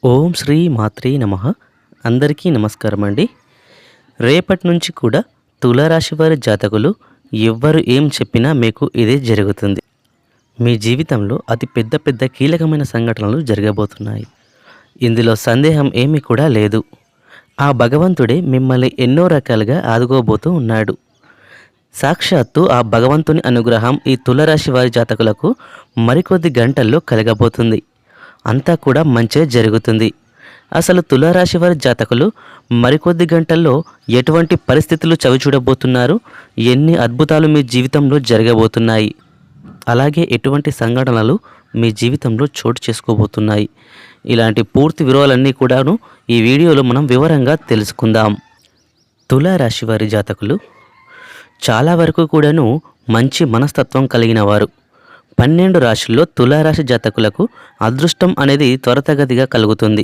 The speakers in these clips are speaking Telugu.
ఓం శ్రీ మాత్రే నమః. అందరికీ నమస్కారం అండి. రేపటి నుంచి కూడా తులారాశి వారి జాతకులు ఎవ్వరు ఏం చెప్పినా మీకు ఇదే జరుగుతుంది. మీ జీవితంలో అతి పెద్ద పెద్ద కీలకమైన సంఘటనలు జరగబోతున్నాయి. ఇందులో సందేహం ఏమీ కూడా లేదు. ఆ భగవంతుడే మిమ్మల్ని ఎన్నో రకాలుగా ఆదుకోబోతూ ఉన్నాడు. సాక్షాత్తు ఆ భగవంతుని అనుగ్రహం ఈ తులారాశి వారి జాతకులకు మరికొద్ది గంటల్లో కలగబోతుంది. అంతా కూడా మంచే జరుగుతుంది. అసలు తులారాశి వారి జాతకులు మరికొద్ది గంటల్లో ఎటువంటి పరిస్థితులు చవిచూడబోతున్నారు, ఎన్ని అద్భుతాలు మీ జీవితంలో జరగబోతున్నాయి, అలాగే ఎటువంటి సంఘటనలు మీ జీవితంలో చోటు చేసుకోబోతున్నాయి, ఇలాంటి పూర్తి వివరాలన్నీ కూడాను ఈ వీడియోలో మనం వివరంగా తెలుసుకుందాం. తులారాశి వారి జాతకులు చాలా వరకు కూడాను మంచి మనస్తత్వం కలిగిన వారు. 12 రాశుల్లో తులారాశి జాతకులకు అదృష్టం అనేది త్వరితగతిగా కలుగుతుంది.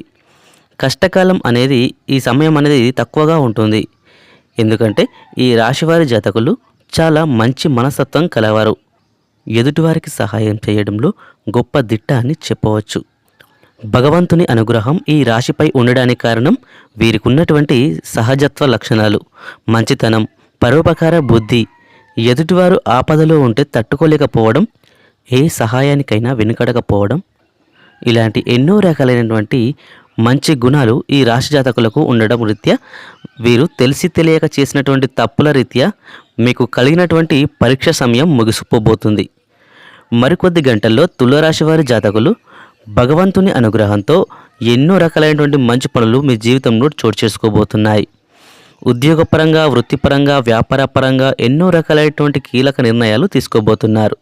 కష్టకాలం అనేది ఈ సమయం అనేది తక్కువగా ఉంటుంది. ఎందుకంటే ఈ రాశివారి జాతకులు చాలా మంచి మనస్తత్వం కలవారు. ఎదుటివారికి సహాయం చేయడంలో గొప్ప దిట్ట అని చెప్పవచ్చు. భగవంతుని అనుగ్రహం ఈ రాశిపై ఉండడానికి కారణం వీరికి ఉన్నటువంటి సహజత్వ లక్షణాలు, మంచితనం, పరోపకార బుద్ధి, ఎదుటివారు ఆపదలో ఉంటే తట్టుకోలేకపోవడం, ఏ సహాయానికైనా వెనుకడకపోవడం, ఇలాంటి ఎన్నో రకాలైనటువంటి మంచి గుణాలు ఈ రాశి జాతకులకు ఉండడం రీత్యా వీరు తెలిసి తెలియక చేసినటువంటి తప్పుల రీత్యా మీకు కలిగినటువంటి పరీక్ష సమయం ముగిసిపోబోతుంది. మరికొద్ది గంటల్లో తులారాశి వారి జాతకులు భగవంతుని అనుగ్రహంతో ఎన్నో రకాలైనటువంటి మంచి పనులు మీ జీవితంలో చోటు చేసుకోబోతున్నాయి. ఉద్యోగపరంగా, వృత్తిపరంగా, వ్యాపారపరంగా ఎన్నో రకాలైనటువంటి కీలక నిర్ణయాలు తీసుకోబోతున్నారు.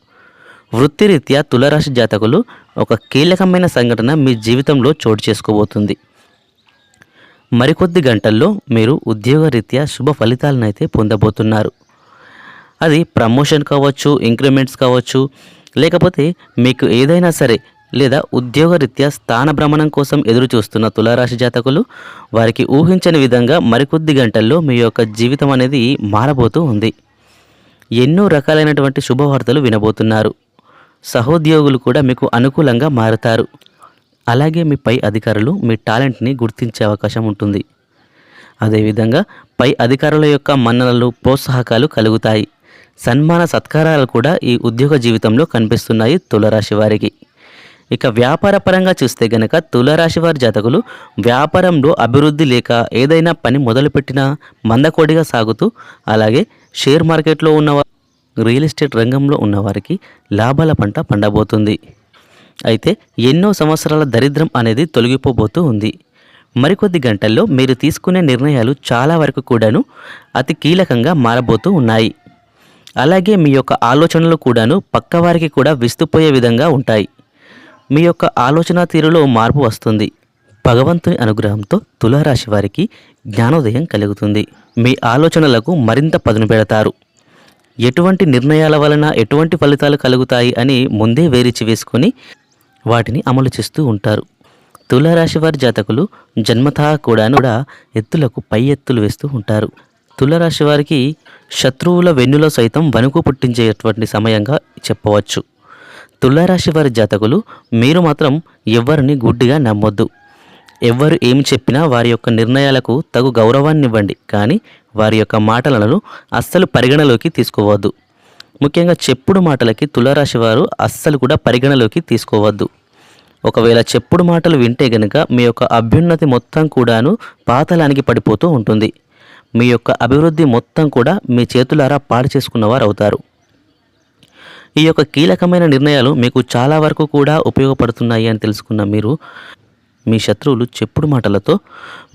వృత్తిరీత్యా తులారాశి జాతకులు ఒక కీలకమైన సంఘటన మీ జీవితంలో చోటు చేసుకోబోతుంది. మరికొద్ది గంటల్లో మీరు ఉద్యోగరీత్యా శుభ ఫలితాలను అయితే పొందబోతున్నారు. అది ప్రమోషన్ కావచ్చు, ఇంక్రిమెంట్స్ కావచ్చు, లేకపోతే మీకు ఏదైనా సరే, లేదా ఉద్యోగరీత్యా స్థానభ్రమణం కోసం ఎదురు చూస్తున్న తులారాశి జాతకులు వారికి ఊహించని విధంగా మరికొద్ది గంటల్లో మీ యొక్క జీవితం అనేది మారబోతూ ఉంది. ఎన్నో రకాలైనటువంటి శుభవార్తలు వినబోతున్నారు. సహోద్యోగులు కూడా మీకు అనుకూలంగా మారుతారు. అలాగే మీ పై అధికారులు మీ టాలెంట్ని గుర్తించే అవకాశం ఉంటుంది. అదేవిధంగా పై అధికారుల యొక్క మన్ననలు, ప్రోత్సాహకాలు కలుగుతాయి. సన్మాన సత్కారాలు కూడా ఈ ఉద్యోగ జీవితంలో కనిపిస్తున్నాయి తులారాశి వారికి. ఇక వ్యాపార పరంగా చూస్తే గనక తులారాశి వారి జాతకులు వ్యాపారంలో అభివృద్ధి లేక ఏదైనా పని మొదలుపెట్టినా మందకోడిగా సాగుతూ, అలాగే షేర్ మార్కెట్లో ఉన్నవారు, రియల్ ఎస్టేట్ రంగంలో ఉన్నవారికి లాభాల పంట పండబోతుంది. అయితే ఎన్నో సంవత్సరాల దరిద్రం అనేది తొలగిపోబోతూ ఉంది. మరికొద్ది గంటల్లో మీరు తీసుకునే నిర్ణయాలు చాలా వరకు కూడాను అతి కీలకంగా మారబోతూ ఉన్నాయి. అలాగే మీ యొక్క ఆలోచనలు కూడాను పక్కవారికి కూడా విస్తుపోయే విధంగా ఉంటాయి. మీ యొక్క ఆలోచన తీరులో మార్పు వస్తుంది. భగవంతుని అనుగ్రహంతో తులారాశి వారికి జ్ఞానోదయం కలుగుతుంది. మీ ఆలోచనలకు మరింత పదును పెడతారు. ఎటువంటి నిర్ణయాల వలన ఎటువంటి ఫలితాలు కలుగుతాయి అని ముందే వేరిచి వేసుకొని వాటిని అమలు చేస్తూ ఉంటారు. తులారాశి వారి జాతకులు జన్మతః కూడా ఎత్తులకు పై ఎత్తులు వేస్తూ ఉంటారు. తులారాశి వారికి శత్రువుల వెన్నులో సైతం వణుకు పుట్టించేటువంటి సమయంగా చెప్పవచ్చు. తులారాశి వారి జాతకులు మీరు మాత్రం ఎవరిని గుడ్డిగా నమ్మొద్దు. ఎవ్వరు ఏమి చెప్పినా వారి యొక్క నిర్ణయాలకు తగు గౌరవాన్ని ఇవ్వండి, కానీ వారి యొక్క మాటలను అస్సలు పరిగణలోకి తీసుకోవద్దు. ముఖ్యంగా చెప్పుడు మాటలకి తులారాశి వారు అస్సలు కూడా పరిగణలోకి తీసుకోవద్దు. ఒకవేళ చెప్పుడు మాటలు వింటే గనుక మీ యొక్క అభ్యున్నతి మొత్తం కూడాను పాతాళానికి పడిపోతూ ఉంటుంది. మీ యొక్క అభివృద్ధి మొత్తం కూడా మీ చేతులారా పాడు చేసుకున్నవారు అవుతారు. ఈ యొక్క కీలకమైన నిర్ణయాలు మీకు చాలా వరకు కూడా ఉపయోగపడుతున్నాయి అని తెలుసుకున్న మీరు మీ శత్రువులు చెప్పుడు మాటలతో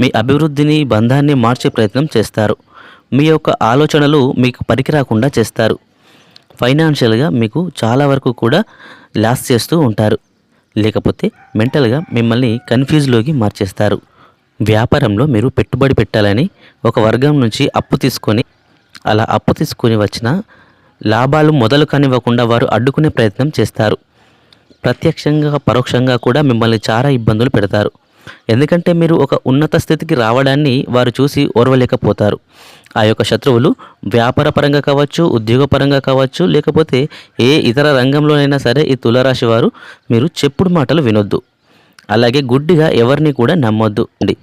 మీ అభివృద్ధిని, బంధాన్ని మార్చే ప్రయత్నం చేస్తారు. మీ యొక్క ఆలోచనలు మీకు పనికిరాకుండా చేస్తారు. ఫైనాన్షియల్గా మీకు చాలా వరకు కూడా లాస్ చేస్తూ ఉంటారు. లేకపోతే మెంటల్గా మిమ్మల్ని కన్ఫ్యూజ్లోకి మార్చేస్తారు. వ్యాపారంలో మీరు పెట్టుబడి పెట్టాలని ఒక వర్గం నుంచి అప్పు తీసుకొని వచ్చిన లాభాలు మొదలు కానివ్వకుండా వారు అడ్డుకునే ప్రయత్నం చేస్తారు. ప్రత్యక్షంగా, పరోక్షంగా కూడా మిమ్మల్ని చాలా ఇబ్బందులు పెడతారు. ఎందుకంటే మీరు ఒక ఉన్నత స్థితికి రావడాన్ని వారు చూసి ఓర్వలేకపోతారు. ఆ యొక్క శత్రువులు వ్యాపారపరంగా కావచ్చు, ఉద్యోగపరంగా కావచ్చు, లేకపోతే ఏ ఇతర రంగంలోనైనా సరే ఈ తులారాశి వారు మీరు చెప్పుడు మాటలు వినొద్దు. అలాగే గుడ్డిగా ఎవరిని కూడా నమ్మొద్దు అండి.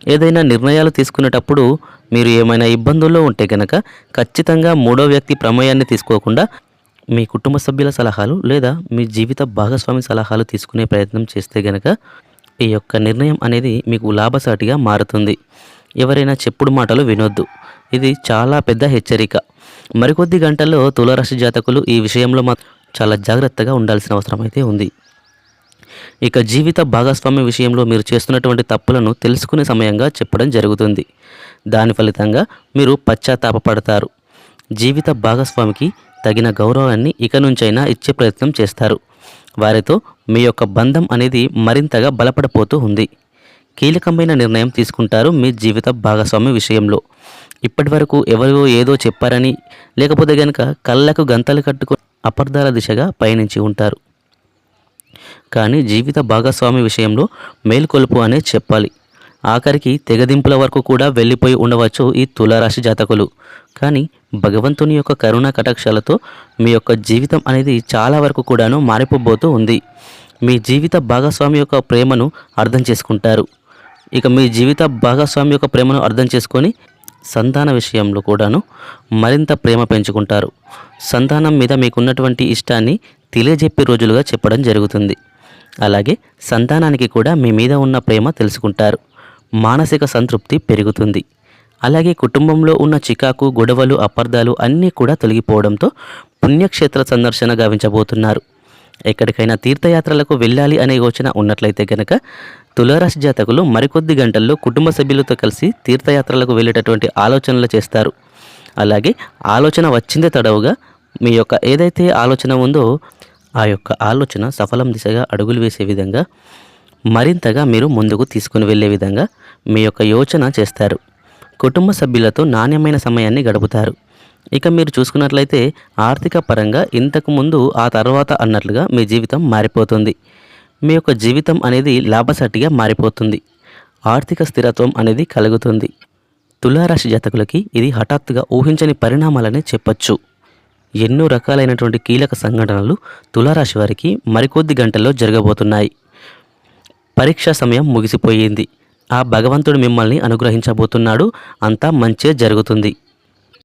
ఏదైనా నిర్ణయాలు తీసుకునేటప్పుడు మీరు ఏమైనా ఇబ్బందుల్లో ఉంటే గనక ఖచ్చితంగా మూడో వ్యక్తి ప్రమేయాన్ని తీసుకోకుండా మీ కుటుంబ సభ్యుల సలహాలు లేదా మీ జీవిత భాగస్వామి సలహాలు తీసుకునే ప్రయత్నం చేస్తే గనక ఈ యొక్క నిర్ణయం అనేది మీకు లాభసాటిగా మారుతుంది. ఎవరైనా చెప్పుడు మాటలు వినొద్దు. ఇది చాలా పెద్ద హెచ్చరిక. మరికొద్ది గంటల్లో తులారాశి జాతకులు ఈ విషయంలో చాలా జాగ్రత్తగా ఉండాల్సిన అవసరం అయితే ఉంది. ఇక జీవిత భాగస్వామ్య విషయంలో మీరు చేస్తున్నటువంటి తప్పులను తెలుసుకునే సమయంగా చెప్పడం జరుగుతుంది. దాని ఫలితంగా మీరు పశ్చాత్తాపపడతారు. జీవిత భాగస్వామికి తగిన గౌరవాన్ని ఇక నుంచైనా ఇచ్చే ప్రయత్నం చేస్తారు. వారితో మీ యొక్క బంధం అనేది మరింతగా బలపడిపోతూ ఉంది. కీలకమైన నిర్ణయం తీసుకుంటారు మీ జీవిత భాగస్వామి విషయంలో. ఇప్పటి వరకు ఎవరో ఏదో చెప్పారని లేకపోతే కనుక కళ్ళకు గంతలు కట్టుకుని అపార్థాల దిశగా పయనించి ఉంటారు. కానీ జీవిత భాగస్వామి విషయంలో మేల్కొలుపు అనే చెప్పాలి. ఆఖరికి తెగదింపుల వరకు కూడా వెళ్ళిపోయి ఉండవచ్చు ఈ తులారాశి జాతకులు. కానీ భగవంతుని యొక్క కరుణా కటాక్షాలతో మీ యొక్క జీవితం అనేది చాలా వరకు కూడాను మారిపోబోతూ ఉంది. మీ జీవిత భాగస్వామి యొక్క ప్రేమను అర్థం చేసుకుంటారు. ఇక మీ జీవిత భాగస్వామి యొక్క ప్రేమను అర్థం చేసుకొని సంతాన విషయంలో కూడాను మరింత ప్రేమ పెంచుకుంటారు. సంతానం మీద మీకున్నటువంటి ఇష్టాన్ని తెలియజెప్పే రోజులుగా చెప్పడం జరుగుతుంది. అలాగే సంతానానికి కూడా మీ మీద ఉన్న ప్రేమ తెలుసుకుంటారు. మానసిక సంతృప్తి పెరుగుతుంది. అలాగే కుటుంబంలో ఉన్న చికాకు, గొడవలు, అపార్థాలు అన్నీ కూడా తొలగిపోవడంతో పుణ్యక్షేత్ర సందర్శన గావించబోతున్నారు. ఎక్కడికైనా తీర్థయాత్రలకు వెళ్ళాలి అనే యోచన ఉన్నట్లయితే కనుక తులారాశి జాతకులు మరికొద్ది గంటల్లో కుటుంబ సభ్యులతో కలిసి తీర్థయాత్రలకు వెళ్ళేటటువంటి ఆలోచనలు చేస్తారు. అలాగే ఆలోచన వచ్చిందే తడవుగా మీ యొక్క ఏదైతే ఆలోచన ఉందో ఆ యొక్క ఆలోచన సఫలం దిశగా అడుగులు వేసే విధంగా మరింతగా మీరు ముందుకు తీసుకుని వెళ్ళే విధంగా మీ యొక్క యోచన చేస్తారు. కుటుంబ సభ్యులతో నాణ్యమైన సమయాన్ని గడుపుతారు. ఇక మీరు చూసుకున్నట్లయితే ఆర్థిక పరంగా ఇంతకు ముందు ఆ తర్వాత అన్నట్లుగా మీ జీవితం మారిపోతుంది. మీ యొక్క జీవితం అనేది లాభసాటిగా మారిపోతుంది. ఆర్థిక స్థిరత్వం అనేది కలుగుతుంది. తులారాశి జాతకులకి ఇది హఠాత్తుగా ఊహించని పరిణామాలనే చెప్పచ్చు. ఎన్నో రకాలైనటువంటి కీలక సంఘటనలు తులారాశి వారికి మరికొద్ది గంటల్లో జరగబోతున్నాయి. పరీక్షా సమయం ముగిసిపోయింది. ఆ భగవంతుడు మిమ్మల్ని అనుగ్రహించబోతున్నాడు. అంతా మంచే జరుగుతుంది.